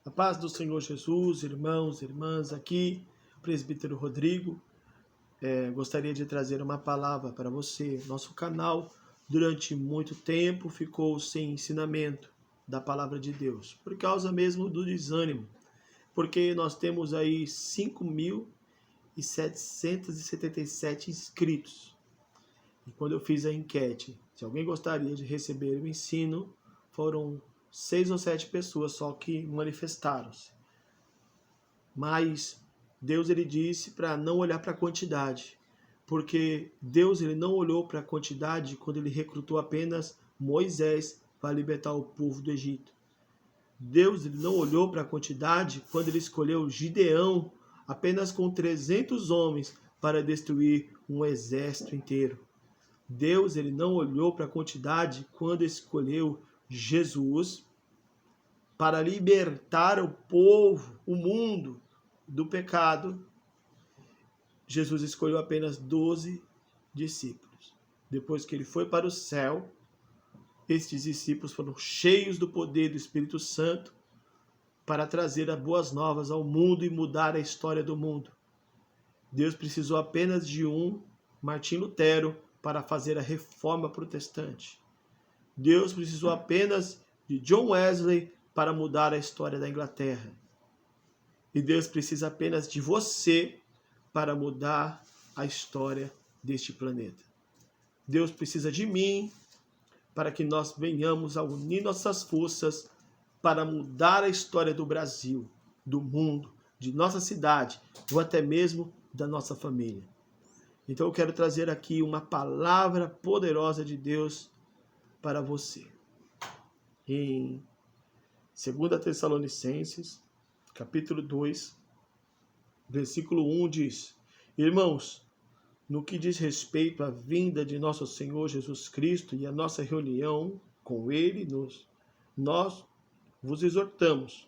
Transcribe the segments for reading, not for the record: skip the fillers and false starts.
A paz do Senhor Jesus, irmãos, irmãs, aqui, presbítero Rodrigo, gostaria de trazer uma palavra para você. Nosso canal, durante muito tempo, ficou sem ensinamento da palavra de Deus, por causa mesmo do desânimo, porque nós temos aí 5.777 inscritos. E quando eu fiz a enquete, se alguém gostaria de receber o ensino, foram 6 ou 7 pessoas só que manifestaram-se. Mas Deus ele disse para não olhar para a quantidade, porque Deus ele não olhou para a quantidade quando ele recrutou apenas Moisés para libertar o povo do Egito. Deus ele não olhou para a quantidade quando ele escolheu Gideão apenas com 300 homens para destruir um exército inteiro. Deus ele não olhou para a quantidade quando escolheu Jesus para libertar o povo, o mundo, do pecado. Jesus escolheu apenas 12 discípulos. Depois que ele foi para o céu, estes discípulos foram cheios do poder do Espírito Santo para trazer as boas novas ao mundo e mudar a história do mundo. Deus precisou apenas de Martim Lutero, para fazer a reforma protestante. Deus precisou apenas de John Wesley para mudar a história da Inglaterra. E Deus precisa apenas de você para mudar a história deste planeta. Deus precisa de mim para que nós venhamos a unir nossas forças para mudar a história do Brasil, do mundo, de nossa cidade ou até mesmo da nossa família. Então eu quero trazer aqui uma palavra poderosa de Deus para você. Em 2 Tessalonicenses, capítulo 2, versículo 1 diz: Irmãos, no que diz respeito à vinda de nosso Senhor Jesus Cristo e à nossa reunião com Ele, nós vos exortamos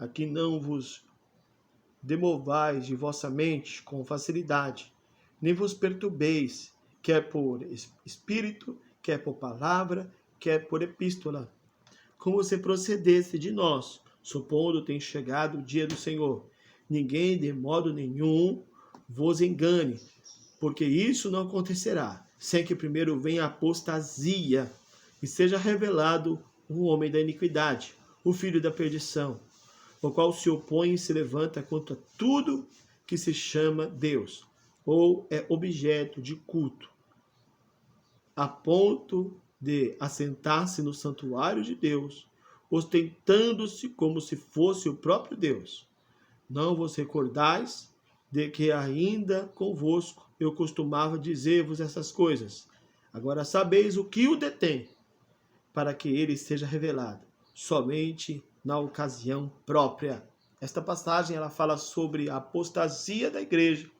a que não vos demovais de vossa mente com facilidade, nem vos perturbeis, quer por espírito, quer por palavra, quer por epístola, como se procedesse de nós, supondo tem chegado o dia do Senhor. Ninguém de modo nenhum vos engane, porque isso não acontecerá, sem que primeiro venha a apostasia e seja revelado o homem da iniquidade, o filho da perdição, o qual se opõe e se levanta contra tudo que se chama Deus, ou é objeto de culto, a ponto de assentar-se no santuário de Deus, ostentando-se como se fosse o próprio Deus. Não vos recordais de que ainda convosco eu costumava dizer-vos essas coisas. Agora sabeis o que o detém, para que ele seja revelado somente na ocasião própria. Esta passagem ela fala sobre a apostasia da igreja.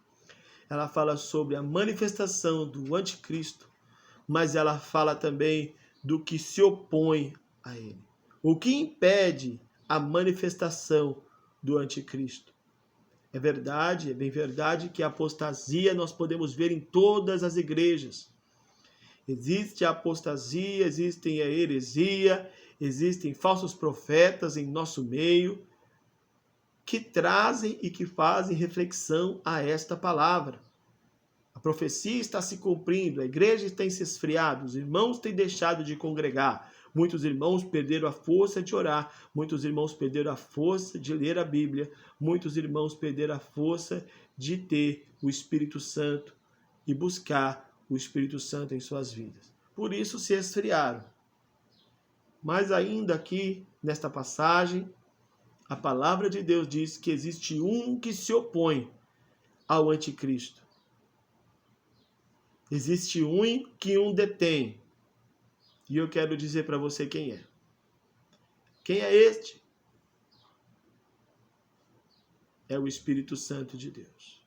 Ela fala sobre a manifestação do anticristo, mas ela fala também do que se opõe a ele. O que impede a manifestação do anticristo? É verdade, é bem verdade que a apostasia nós podemos ver em todas as igrejas. Existe a apostasia, existe a heresia, existem falsos profetas em nosso meio, que trazem e que fazem reflexão a esta palavra. A profecia está se cumprindo, a igreja tem se esfriado, os irmãos têm deixado de congregar, muitos irmãos perderam a força de orar, muitos irmãos perderam a força de ler a Bíblia, muitos irmãos perderam a força de ter o Espírito Santo e buscar o Espírito Santo em suas vidas. Por isso se esfriaram. Mas ainda aqui, nesta passagem, a palavra de Deus diz que existe um que se opõe ao anticristo. Existe um que detém. E eu quero dizer para você quem é. Quem é este? É o Espírito Santo de Deus.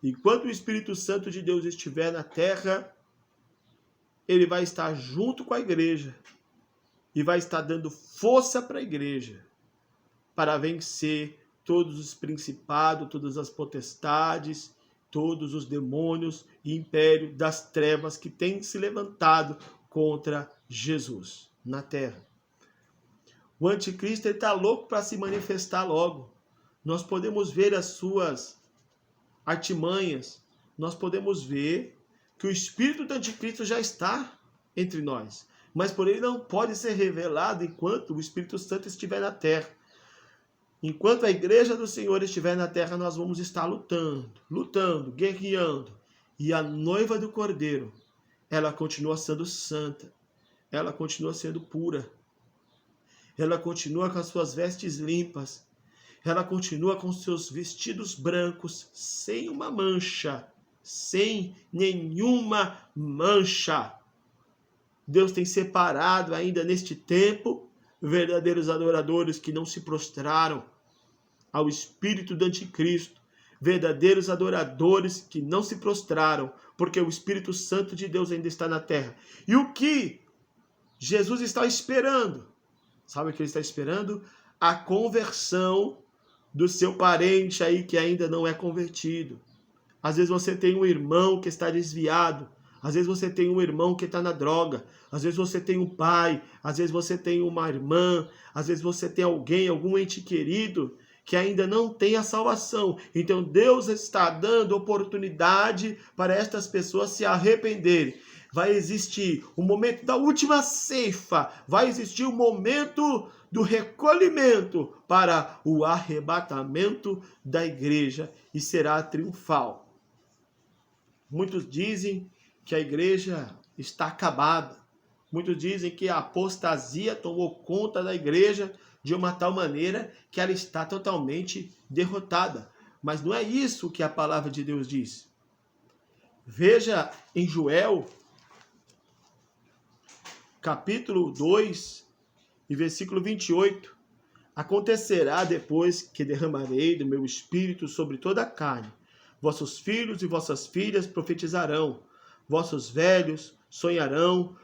Enquanto o Espírito Santo de Deus estiver na terra, ele vai estar junto com a igreja e vai estar dando força para a igreja para vencer todos os principados, todas as potestades, todos os demônios e império das trevas que têm se levantado contra Jesus na terra. O anticristo está louco para se manifestar logo. Nós podemos ver as suas artimanhas. Nós podemos ver que o espírito do anticristo já está entre nós. Mas por ele não pode ser revelado enquanto o Espírito Santo estiver na terra. Enquanto a igreja do Senhor estiver na terra, nós vamos estar lutando, guerreando. E a noiva do Cordeiro, ela continua sendo santa. Ela continua sendo pura. Ela continua com as suas vestes limpas. Ela continua com seus vestidos brancos, sem uma mancha. Sem nenhuma mancha. Deus tem separado ainda neste tempo verdadeiros adoradores que não se prostraram ao espírito do anticristo, verdadeiros adoradores que não se prostraram, porque o Espírito Santo de Deus ainda está na terra. E o que Jesus está esperando? Sabe o que ele está esperando? A conversão do seu parente aí que ainda não é convertido. Às vezes você tem um irmão que está desviado. Às vezes você tem um irmão que está na droga. Às vezes você tem um pai. Às vezes você tem uma irmã. Às vezes você tem alguém, algum ente querido que ainda não tem a salvação. Então Deus está dando oportunidade para estas pessoas se arrependerem. Vai existir o momento da última ceifa. Vai existir o momento do recolhimento para o arrebatamento da igreja. E será triunfal. Muitos dizem que a igreja está acabada. Muitos dizem que a apostasia tomou conta da igreja de uma tal maneira que ela está totalmente derrotada. Mas não é isso que a palavra de Deus diz. Veja em Joel, capítulo 2, e versículo 28. Acontecerá depois que derramarei do meu espírito sobre toda a carne. Vossos filhos e vossas filhas profetizarão. Vossos velhos sonharão.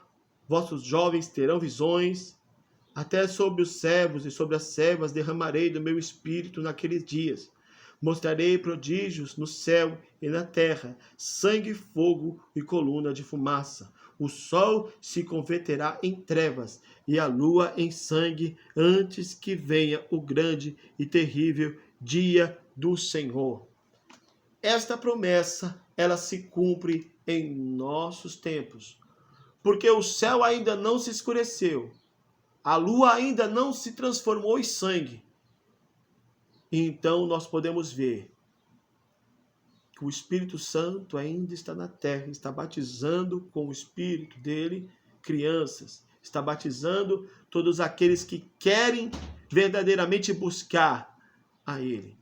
Vossos jovens terão visões. Até sobre os servos e sobre as servas derramarei do meu espírito naqueles dias. Mostrarei prodígios no céu e na terra, sangue, fogo e coluna de fumaça. O sol se converterá em trevas e a lua em sangue, antes que venha o grande e terrível dia do Senhor. Esta promessa, ela se cumpre em nossos tempos, porque o céu ainda não se escureceu, a lua ainda não se transformou em sangue. Então nós podemos ver que o Espírito Santo ainda está na terra, está batizando com o Espírito dele crianças, está batizando todos aqueles que querem verdadeiramente buscar a ele.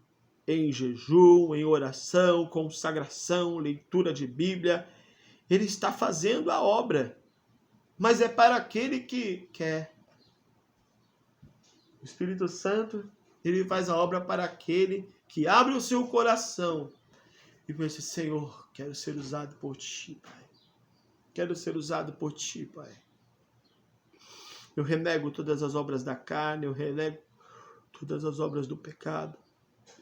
Em jejum, em oração, consagração, leitura de Bíblia, ele está fazendo a obra, mas é para aquele que quer. O Espírito Santo, ele faz a obra para aquele que abre o seu coração e pensa: Senhor, quero ser usado por Ti, Pai. Quero ser usado por Ti, Pai. Eu renego todas as obras da carne, eu renego todas as obras do pecado.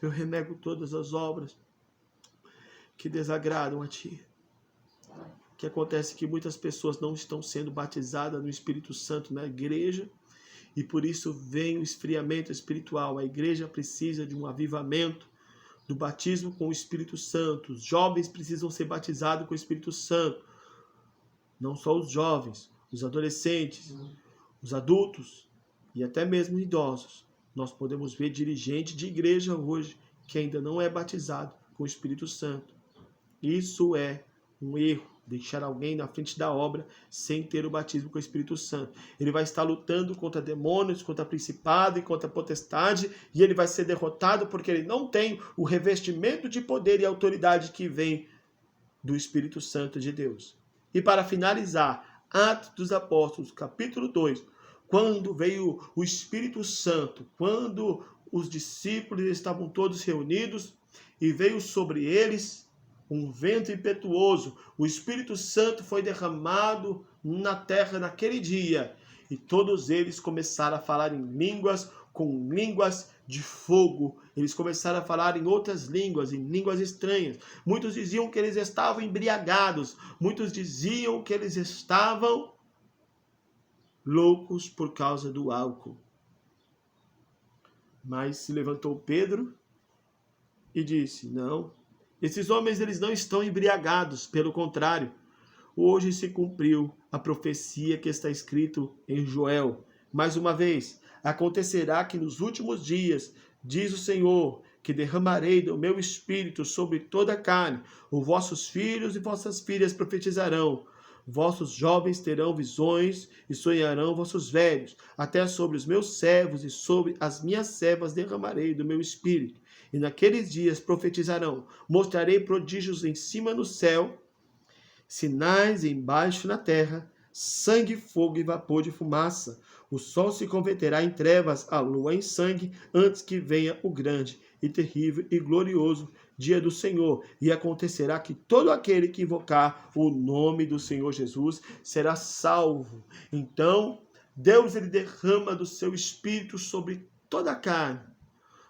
Eu renego todas as obras que desagradam a Ti. O que acontece é que muitas pessoas não estão sendo batizadas no Espírito Santo na igreja, e por isso vem o esfriamento espiritual. A igreja precisa de um avivamento do batismo com o Espírito Santo. Os jovens precisam ser batizados com o Espírito Santo. Não só os jovens, os adolescentes, os adultos e até mesmo idosos. Nós podemos ver dirigente de igreja hoje que ainda não é batizado com o Espírito Santo. Isso é um erro, deixar alguém na frente da obra sem ter o batismo com o Espírito Santo. Ele vai estar lutando contra demônios, contra principado e contra potestade, e ele vai ser derrotado porque ele não tem o revestimento de poder e autoridade que vem do Espírito Santo de Deus. E para finalizar, Atos dos Apóstolos, capítulo 2, quando veio o Espírito Santo, quando os discípulos estavam todos reunidos e veio sobre eles um vento impetuoso, o Espírito Santo foi derramado na terra naquele dia e todos eles começaram a falar em línguas, com línguas de fogo. Eles começaram a falar em outras línguas, em línguas estranhas. Muitos diziam que eles estavam embriagados, muitos diziam que eles estavam loucos por causa do álcool. Mas se levantou Pedro e disse: não, esses homens eles não estão embriagados, pelo contrário, hoje se cumpriu a profecia que está escrito em Joel. Mais uma vez, acontecerá que nos últimos dias, diz o Senhor, que derramarei do meu espírito sobre toda a carne. Os vossos filhos e vossas filhas profetizarão. Vossos jovens terão visões e sonharão vossos velhos. Até sobre os meus servos e sobre as minhas servas derramarei do meu espírito. E naqueles dias profetizarão. Mostrarei prodígios em cima no céu, sinais embaixo na terra, sangue, fogo e vapor de fumaça. O sol se converterá em trevas, a lua em sangue, antes que venha o grande e terrível e glorioso dia do Senhor. E acontecerá que todo aquele que invocar o nome do Senhor Jesus será salvo. Então, Deus ele derrama do seu espírito sobre toda a carne.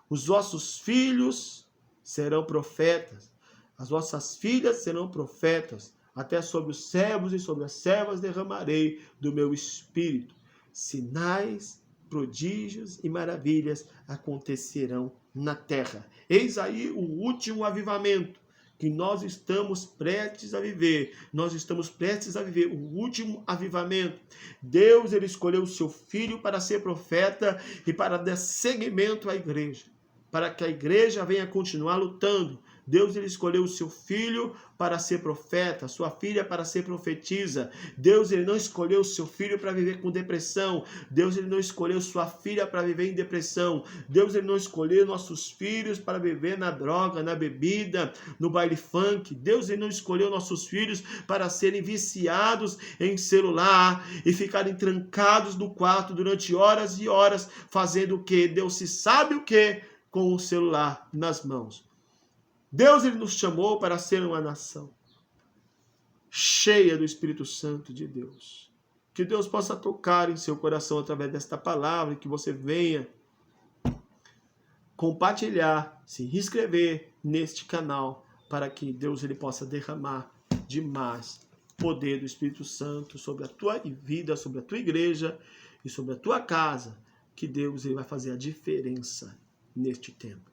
Os vossos filhos serão profetas, as vossas filhas serão profetas. Até sobre os servos e sobre as servas derramarei do meu espírito. Sinais, prodígios e maravilhas acontecerão na terra. Eis aí o último avivamento que nós estamos prestes a viver. Nós estamos prestes a viver o último avivamento. Deus ele escolheu o seu filho para ser profeta e para dar seguimento à igreja, para que a igreja venha continuar lutando. Deus ele escolheu o seu filho para ser profeta, sua filha para ser profetisa. Deus ele não escolheu o seu filho para viver com depressão. Deus ele não escolheu sua filha para viver em depressão. Deus ele não escolheu nossos filhos para viver na droga, na bebida, no baile funk. Deus ele não escolheu nossos filhos para serem viciados em celular e ficarem trancados no quarto durante horas e horas fazendo o quê? Deus se sabe o quê? Com o celular nas mãos. Deus ele nos chamou para ser uma nação cheia do Espírito Santo de Deus. Que Deus possa tocar em seu coração através desta palavra e que você venha compartilhar, se inscrever neste canal para que Deus ele possa derramar demais poder do Espírito Santo sobre a tua vida, sobre a tua igreja e sobre a tua casa. Que Deus ele vai fazer a diferença neste tempo.